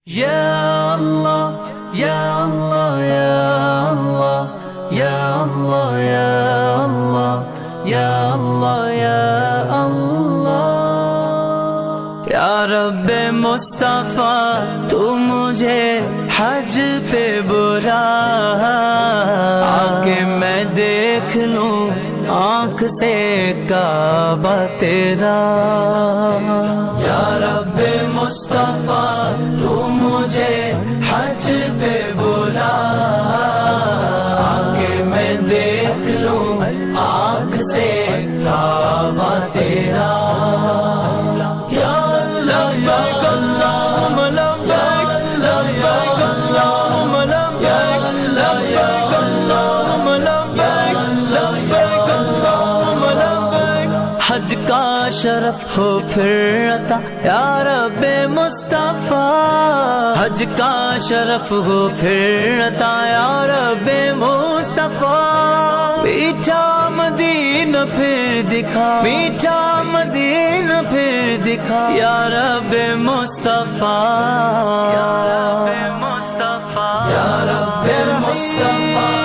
Ya Allah, Ya Allah, Ya Allah, Ya Allah, Ya Allah, Ya Allah, Ya Allah. Ya Rabbe Mustafa, tu mujhe haj pe bula, आके मैं देख लूं आँख से काबा तेरा. या रब्बे मुस्तफा तू मुझे हज पे बुला, आके मैं देख लूं आँख से काबा तेरा. या लब्बैक अल्लाहुम्मा लब्बैक, लब्बैक अल्लाहुम्मा लब्बैक, लब्बैक अल्लाहुम्मा लब्बैक, लब्बैक अल्लाहुम्मा लब्बैक. हज का शरफ हो फिर अता या रब्बे मुस्तफा, हज का शरफ हो फिर अता या रब्बे मुस्तफा. मीठा मदीना फिर दिखा, मीठा मदीना फिर दिखा या रब्बे मुस्तफा, या रब्बे मुस्तफा, या रब्बे मुस्तफा.